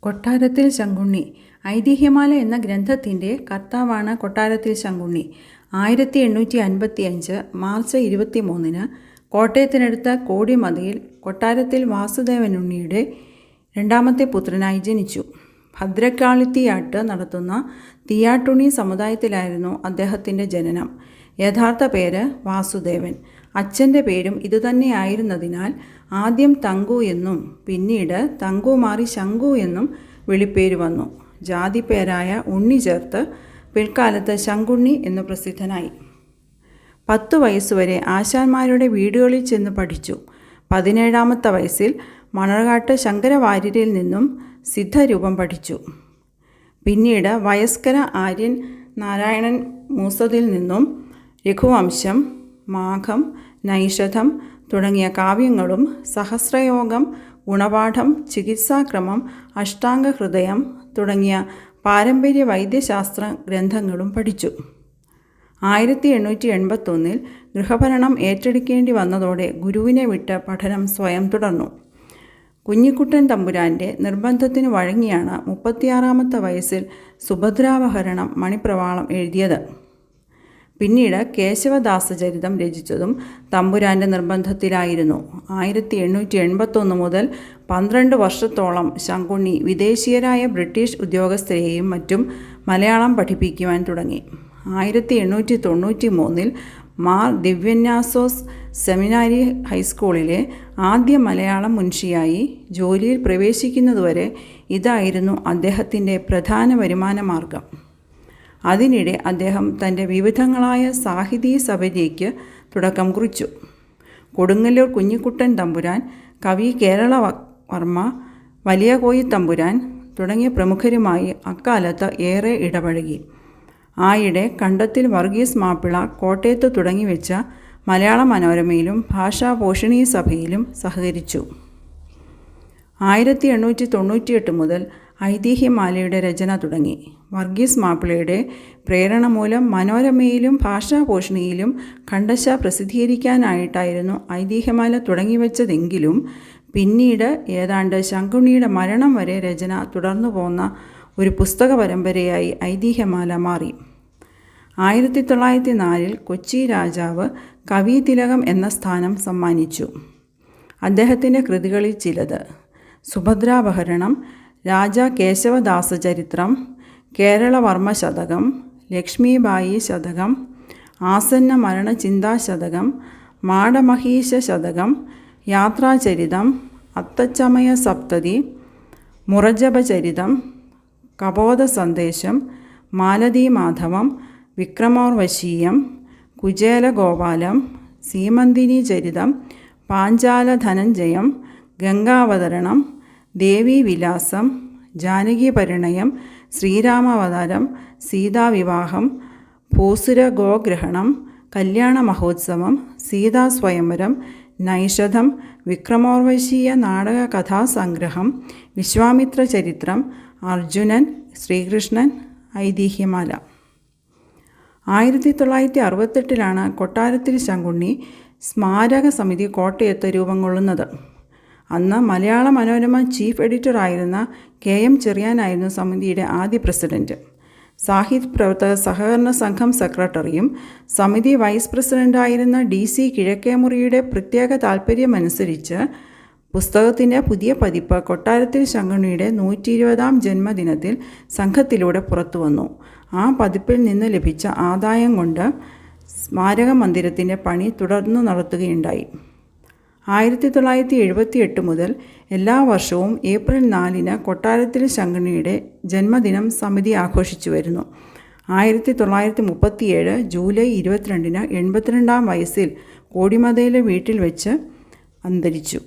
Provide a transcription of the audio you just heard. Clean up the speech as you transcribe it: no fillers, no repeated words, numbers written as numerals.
കൊട്ടാരത്തിൽ ശങ്കുണ്ണി. ഐതിഹ്യമാല എന്ന ഗ്രന്ഥത്തിൻ്റെ കർത്താവാണ് കൊട്ടാരത്തിൽ ശങ്കുണ്ണി. 1855 മാർച്ച് 23 കോട്ടയത്തിനടുത്ത കോടിമതയിൽ കൊട്ടാരത്തിൽ വാസുദേവനുണ്ണിയുടെ രണ്ടാമത്തെ പുത്രനായി ജനിച്ചു. ഭദ്രകാളിത്തീയാട്ട് നടത്തുന്ന തീയാട്ടുണ്ണി സമുദായത്തിലായിരുന്നു അദ്ദേഹത്തിൻ്റെ ജനനം. യഥാർത്ഥ പേര് വാസുദേവൻ. അച്ഛൻ്റെ പേരും ഇതുതന്നെയായിരുന്നതിനാൽ ആദ്യം തങ്കു എന്നും പിന്നീട് തങ്കു മാറി ശങ്കു എന്നും വിളിപ്പേര് വന്നു. ജാതിപ്പേരായ ഉണ്ണി ചേർത്ത് പിൽക്കാലത്ത് ശങ്കുണ്ണി എന്നു പ്രസിദ്ധനായി. 10 വയസ്സുവരെ ആശാന്മാരുടെ വീടുകളിൽ ചെന്ന് പഠിച്ചു. 17ാമത്തെ വയസ്സിൽ മണർകാട്ട് ശങ്കരവാര്യരിൽ നിന്നും സിദ്ധരൂപം പഠിച്ചു. പിന്നീട് വയസ്കര ആര്യൻ നാരായണൻ മൂസതിൽ നിന്നും രഘുവംശം, മാഘം, നൈഷധം തുടങ്ങിയ കാവ്യങ്ങളും സഹസ്രയോഗം, ഗുണപാഠം, ചികിത്സാക്രമം, അഷ്ടാംഗഹൃദയം തുടങ്ങിയ പാരമ്പര്യ വൈദ്യശാസ്ത്ര ഗ്രന്ഥങ്ങളും പഠിച്ചു. 1881 ഗൃഹഭരണം ഏറ്റെടുക്കേണ്ടി വന്നതോടെ ഗുരുവിനെ വിട്ട് പഠനം സ്വയം തുടർന്നു. കുഞ്ഞിക്കുട്ടൻ തമ്പുരാൻ്റെ നിർബന്ധത്തിന് വഴങ്ങിയാണ് 36ാമത്തെ വയസ്സിൽ സുഭദ്രാപഹരണം മണിപ്രവാളം എഴുതിയത്. പിന്നീട് കേശവദാസചരിതം രചിച്ചതും തമ്പുരാൻ്റെ നിർബന്ധത്തിലായിരുന്നു. 1881 മുതൽ 12 വർഷത്തോളം ശങ്കുണ്ണി വിദേശീയരായ ബ്രിട്ടീഷ് ഉദ്യോഗസ്ഥരെയും മറ്റും മലയാളം പഠിപ്പിക്കുവാൻ തുടങ്ങി. 1893 മാർ ദിവ്യന്യാസോസ് സെമിനാരി ഹൈസ്കൂളിലെ ആദ്യ മലയാളം മുൻഷിയായി ജോലിയിൽ പ്രവേശിക്കുന്നതുവരെ ഇതായിരുന്നു അദ്ദേഹത്തിൻ്റെ പ്രധാന വരുമാന മാർഗം. അതിനിടെ അദ്ദേഹം തൻ്റെ വിവിധങ്ങളായ സാഹിതീ സഭയ്ക്ക് തുടക്കം കുറിച്ചു. കൊടുങ്ങല്ലൂർ കുഞ്ഞിക്കുട്ടൻ തമ്പുരാൻ, കവി കേരളവർമ്മ, വലിയ കോയി തമ്പുരാൻ തുടങ്ങിയ പ്രമുഖരുമായി അക്കാലത്ത് ഏറെ ഇടപഴകി. ആയിടെ കണ്ടത്തിൽ വർഗീസ് മാപ്പിള കോട്ടയത്ത് തുടങ്ങിവെച്ച മലയാള മനോരമയിലും ഭാഷാപോഷിണി സഭയിലും സഹകരിച്ചു. 1898 മുതൽ ഐതിഹ്യമാലയുടെ രചന തുടങ്ങി. വർഗീസ് മാപ്പിളയുടെ പ്രേരണ മൂലം മനോരമയിലും ഭാഷാപോഷിണിയിലും ഖണ്ഡശ പ്രസിദ്ധീകരിക്കാനായിട്ടായിരുന്നു ഐതിഹ്യമാല തുടങ്ങിവെച്ചതെങ്കിലും പിന്നീട് ഏതാണ്ട് ശങ്കുണ്ണിയുടെ മരണം വരെ രചന തുടർന്നു പോന്ന ഒരു പുസ്തക പരമ്പരയായി ഐതിഹ്യമാല മാറി. 1904 കൊച്ചി രാജാവ് കവിതിലകം എന്ന സ്ഥാനം സമ്മാനിച്ചു. അദ്ദേഹത്തിൻ്റെ കൃതികളിൽ ചിലത്: സുഭദ്രാപഹരണം, രാജാ കേശവദാസചരിത്രം, കേരളവർമ്മ ശതകം, ലക്ഷ്മീബായി ശതകം, ആസന്ന മരണചിന്താശതകം, മാടമഹീശ ശതകം, യാത്രാചരിതം, അത്തച്ചമയ സപ്തതി, മുറജപചരിതം, കബോധ സന്ദേശം, മാലതീമാധവം, വിക്രമോർവശീയം, കുചേലഗോപാലം, സീമന്തിനി ചരിതം, പാഞ്ചാലധനഞ്ജയം, ഗംഗാവതരണം, ദേവീവിലാസം, ജാനകീപരിണയം, ശ്രീരാമാവതാരം, സീതാവിവാഹം, ഭൂസുരഗോഗ്രഹണം, കല്യാണ മഹോത്സവം, സീതാസ്വയംവരം, നൈഷധം, വിക്രമോർവശീയ നാടക കഥാസംഗ്രഹം, വിശ്വാമിത്ര ചരിത്രം, അർജുനൻ, ശ്രീകൃഷ്ണൻ, ഐതിഹ്യമാല. 1968 കൊട്ടാരത്തിൽ ശങ്കുണ്ണി സ്മാരക സമിതി കോട്ടയത്ത് രൂപം കൊള്ളുന്നത്. അന്ന് മലയാള മനോരമ ചീഫ് എഡിറ്ററായിരുന്ന KM ചെറിയാനായിരുന്നു സമിതിയുടെ ആദ്യ പ്രസിഡന്റ്. സാഹിത്യ പ്രവർത്തക സഹകരണ സംഘം സെക്രട്ടറിയും സമിതി വൈസ് പ്രസിഡന്റായിരുന്ന DC കിഴക്കേമുറിയുടെ പ്രത്യേക താൽപ്പര്യമനുസരിച്ച് പുസ്തകത്തിൻ്റെ പുതിയ പതിപ്പ് കൊട്ടാരത്തിൽ ശങ്കുണ്ണിയുടെ 120ാം ജന്മദിനത്തിൽ സംഘത്തിലൂടെ പുറത്തുവന്നു. ആ പതിപ്പിൽ നിന്ന് ലഭിച്ച ആദായം കൊണ്ട് സ്മാരക മന്ദിരത്തിൻ്റെ പണി തുടർന്നു നടത്തുകയുണ്ടായി. 1978 മുതൽ എല്ലാ വർഷവും ഏപ്രിൽ 4 കൊട്ടാരത്തിൽ ശങ്കുണ്ണിയുടെ ജന്മദിനം സമിതി ആഘോഷിച്ചു വരുന്നു. 1937 ജൂലൈ 22 82ാം വയസ്സിൽ കോടിമതയിലെ വീട്ടിൽ വെച്ച് അന്തരിച്ചു.